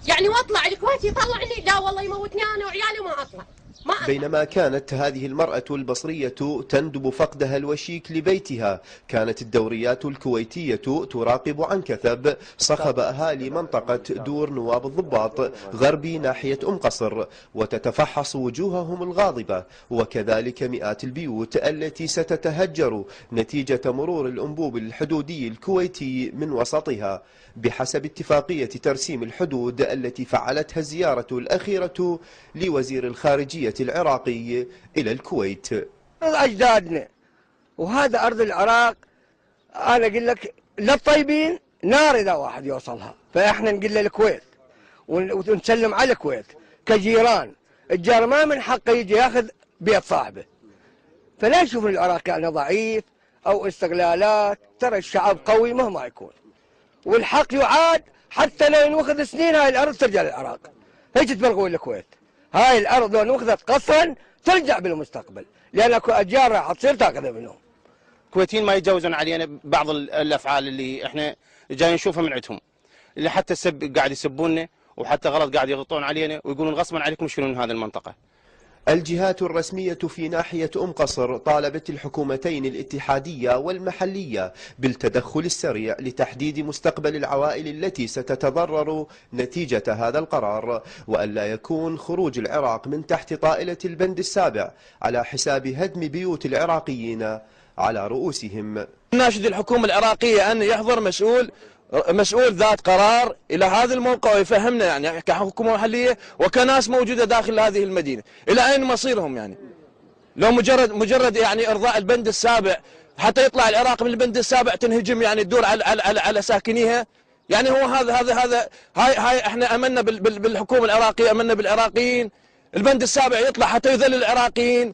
يعني واطلع الكويت يطلعني، لا والله يموتني انا وعيالي وما اطلع. بينما كانت هذه المرأة البصرية تندب فقدها الوشيك لبيتها، كانت الدوريات الكويتية تراقب عن كثب صخب أهالي منطقة دور نواب الضباط غربي ناحية قصر، وتتفحص وجوههم الغاضبة، وكذلك مئات البيوت التي ستتهجر نتيجة مرور الأنبوب الحدودي الكويتي من وسطها، بحسب اتفاقية ترسيم الحدود التي فعلتها الزيارة الأخيرة لوزير الخارجية العراقي إلى الكويت. أجدادنا وهذا أرض العراق، أنا أقول لك للطيبين نار إذا واحد يوصلها، فإحنا نقول للكويت ونسلم على الكويت كجيران. الجار ما من حقه يجي ياخذ بيت صاحبه، فلا يشوفون العراق يعني ضعيف أو استغلالات. ترى الشعب قوي مهما يكون، والحق يعاد حتى لو ينوخذ سنين هاي الأرض ترجع للعراق. هيك تبلغوا الكويت، هاي الأرض لو نوخذت قصرا ترجع بالمستقبل، لأن اكو أجيال راح تصير تاخذها منهم. الكويتيين ما يتجاوزون علينا بعض الأفعال اللي احنا جايين نشوفها من عندهم، اللي حتى قاعد يسبوننا، وحتى غلط قاعد يغطون علينا ويقولون غصبا عليكم شيلون من هذه المنطقة. الجهات الرسمية في ناحية قصر طالبت الحكومتين الاتحادية والمحلية بالتدخل السريع لتحديد مستقبل العوائل التي ستتضرر نتيجة هذا القرار، وألا يكون خروج العراق من تحت طائلة البند السابع على حساب هدم بيوت العراقيين على رؤوسهم. ناشد الحكومة العراقية أن يحضر مسؤول ذات قرار إلى هذا الموقع ويفهمنا يعني كحكومة محلية وكناس موجودة داخل هذه المدينة إلى أين مصيرهم. يعني لو مجرد يعني إرضاء البند السابع حتى يطلع العراق من البند السابع تنهجم يعني تدور على ساكنيها. يعني هو هاي احنا امنا بالحكومة العراقية، امنا بالعراقيين. البند السابع يطلع حتى يذل العراقيين.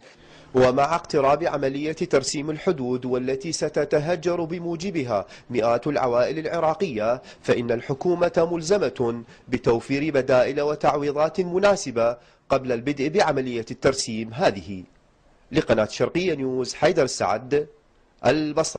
ومع اقتراب عملية ترسيم الحدود والتي ستتهجر بموجبها مئات العوائل العراقية، فإن الحكومة ملزمة بتوفير بدائل وتعويضات مناسبة قبل البدء بعملية الترسيم هذه. لقناة شرقية نيوز، حيدر السعد، البصرة.